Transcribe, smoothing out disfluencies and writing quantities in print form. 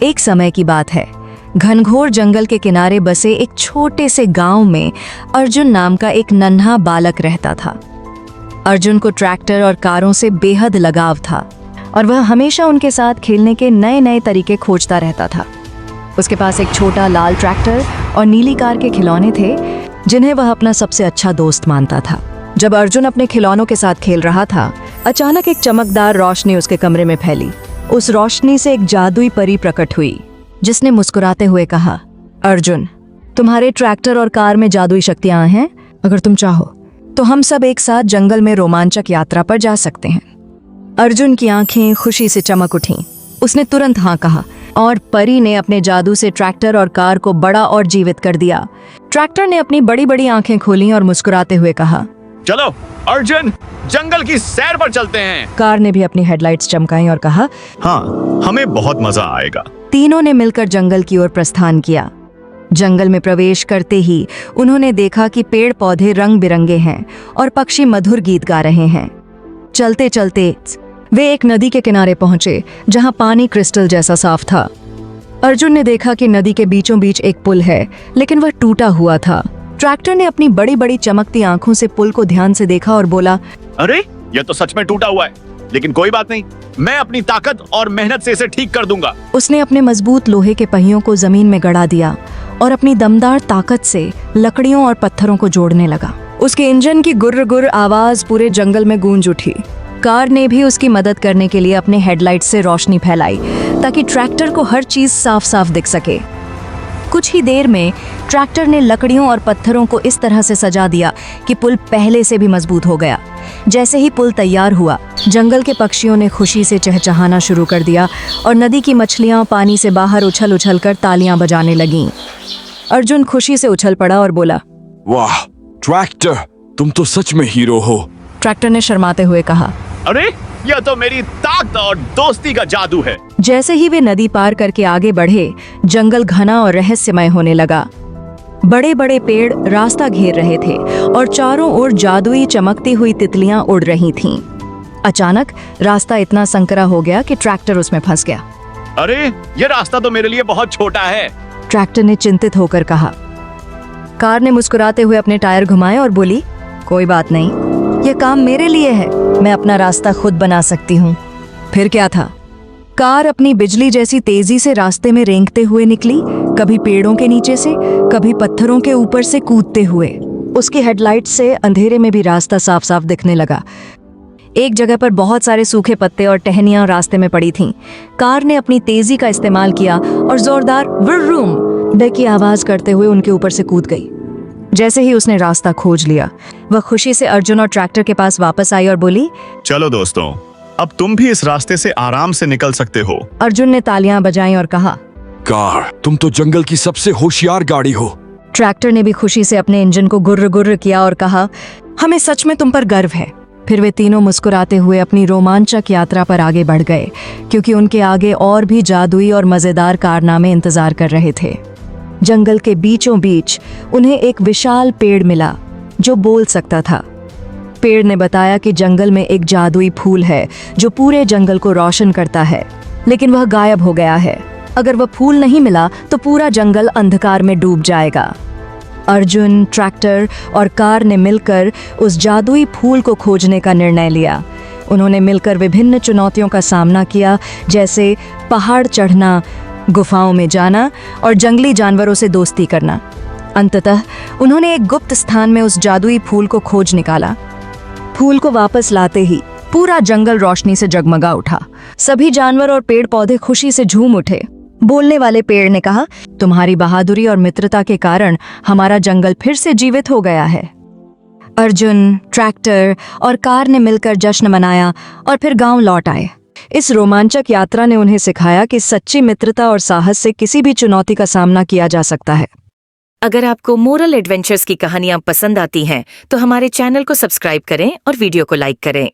एक समय की बात है। घनघोर जंगल के किनारे बसे एक छोटे से गांव में अर्जुन नाम का एक नन्हा बालक रहता था। अर्जुन को ट्रैक्टर और कारों से बेहद लगाव था और वह हमेशा उनके साथ खेलने के नए नए तरीके खोजता रहता था। उसके पास एक छोटा लाल ट्रैक्टर और नीली कार के खिलौने थे जिन्हें वह अपना सबसे अच्छा दोस्त मानता था। जब अर्जुन अपने खिलौनों के साथ खेल रहा था, अचानक एक चमकदार रोशनी उसके कमरे में फैली। उस रोशनी से एक जादुई परी प्रकट हुई जिसने मुस्कुराते हुए कहा, अर्जुन, तुम्हारे ट्रैक्टर और कार में जादुई शक्तियां हैं। अगर तुम चाहो तो हम सब एक साथ जंगल में रोमांचक यात्रा पर जा सकते हैं। अर्जुन की आंखें खुशी से चमक उठीं। उसने तुरंत हाँ कहा और परी ने अपने जादू से ट्रैक्टर और कार को बड़ा और जीवित कर दिया। ट्रैक्टर ने अपनी बड़ी बड़ी आंखें खोलीं और मुस्कुराते हुए कहा, चलो अर्जुन, जंगल की सैर पर चलते हैं। कार ने भी अपनी हेडलाइट्स चमकाईं और कहा, हाँ, हमें बहुत मजा आएगा। तीनों ने मिलकर जंगल की ओर प्रस्थान किया। जंगल में प्रवेश करते ही उन्होंने देखा कि पेड़ पौधे रंग बिरंगे हैं और पक्षी मधुर गीत गा रहे हैं। चलते चलते वे एक नदी के किनारे पहुंचे जहां पानी क्रिस्टल जैसा साफ था। अर्जुन ने देखा कि नदी के बीचों बीच एक पुल है, लेकिन वह टूटा हुआ था। ट्रैक्टर ने अपनी बड़ी बड़ी चमकती आंखों से पुल को ध्यान से देखा और बोला, अरे, यह तो सच में टूटा हुआ है, लेकिन कोई बात नहीं, मैं अपनी ताकत और मेहनत से इसे ठीक कर दूंगा। उसने अपने मजबूत लोहे के पहियों को जमीन में गड़ा दिया और अपनी दमदार ताकत से लकड़ियों और पत्थरों को जोड़ने लगा। उसके इंजन की गुर्र गुर्र आवाज पूरे जंगल में गूंज उठी। कार ने भी उसकी मदद करने के लिए अपने हेडलाइट से रोशनी फैलाई ताकि ट्रैक्टर को हर चीज साफ साफ दिख सके। कुछ ही देर में ट्रैक्टर ने लकड़ियों और पत्थरों को इस तरह से सजा दिया कि पुल पहले से भी मजबूत हो गया। जैसे ही पुल तैयार हुआ, जंगल के पक्षियों ने खुशी से चहचहाना शुरू कर दिया और नदी की मछलियां पानी से बाहर उछल उछल कर तालियां बजाने लगीं। अर्जुन खुशी से उछल पड़ा और बोला, वाह ट्रैक्टर, तुम तो सच में हीरो हो। ट्रैक्टर ने शर्माते हुए कहा, अरे, यह तो मेरी ताकत और दोस्ती का जादू है। जैसे ही वे नदी पार करके आगे बढ़े, जंगल घना और रहस्यमय होने लगा। बड़े बड़े पेड़ रास्ता घेर रहे थे और चारों ओर जादुई चमकती हुई तितलियां उड़ रही थीं। अचानक रास्ता इतना संकरा हो गया कि ट्रैक्टर उसमें फंस गया। अरे, यह रास्ता तो मेरे लिए बहुत छोटा है। ट्रैक्टर ने चिंतित होकर कहा। कार ने मुस्कुराते हुए अपने टायर घुमाए और बोली, कोई बात नहीं, यह काम मेरे लिए है, मैं अपना रास्ता खुद बना सकती हूँ। फिर क्या था, कार अपनी बिजली जैसी तेजी से रास्ते में रेंगते हुए निकली, कभी पेड़ों के नीचे से, कभी पत्थरों के ऊपर से कूदते हुए। उसकी हेडलाइट से अंधेरे में भी रास्ता साफ साफ दिखने लगा। एक जगह पर बहुत सारे सूखे पत्ते और टहनियां रास्ते में पड़ी थीं। कार ने अपनी तेजी का इस्तेमाल किया और जोरदार व्रुम की आवाज करते हुए उनके ऊपर से कूद गई। जैसे ही उसने रास्ता खोज लिया, वह खुशी से अर्जुन और ट्रैक्टर के पास वापस आई और बोली, चलो दोस्तों, अब तुम भी इस रास्ते से आराम से निकल सकते हो। अर्जुन ने तालियां बजाईं और कहा, कार, तुम तो जंगल की सबसे होशियार गाड़ी हो। ट्रैक्टर ने भी खुशी से अपने इंजन को गुर्र गुर्र किया और कहा, हमें सच में तुम पर गर्व है। फिर वे तीनों मुस्कुराते हुए अपनी रोमांचक यात्रा पर आगे बढ़ गए, क्योंकि उनके आगे और भी जादुई और मजेदार कारनामे इंतजार कर रहे थे। जंगल के बीचों बीच उन्हें एक विशाल पेड़ मिला जो बोल सकता था। पेड़ ने बताया कि जंगल में एक जादुई फूल है जो पूरे जंगल को रोशन करता है, लेकिन वह गायब हो गया है। अगर वह फूल नहीं मिला तो पूरा जंगल अंधकार में डूब जाएगा। अर्जुन, ट्रैक्टर और कार ने मिलकर उस जादुई फूल को खोजने का निर्णय लिया। उन्होंने मिलकर विभिन्न चुनौतियों का सामना किया, जैसे पहाड़ चढ़ना, गुफाओं में जाना और जंगली जानवरों से दोस्ती करना। अंततः उन्होंने एक गुप्त स्थान में उस जादुई फूल को खोज निकाला। फूल को वापस लाते ही पूरा जंगल रोशनी से जगमगा उठा। सभी जानवर और पेड़ पौधे खुशी से झूम उठे। बोलने वाले पेड़ ने कहा, तुम्हारी बहादुरी और मित्रता के कारण हमारा जंगल फिर से जीवित हो गया है। अर्जुन, ट्रैक्टर और कार ने मिलकर जश्न मनाया और फिर गांव लौट आए। इस रोमांचक यात्रा ने उन्हें सिखाया कि सच्ची मित्रता और साहस से किसी भी चुनौती का सामना किया जा सकता है। अगर आपको मोरल एडवेंचर्स की कहानियां पसंद आती हैं, तो हमारे चैनल को सब्सक्राइब करें और वीडियो को लाइक करें।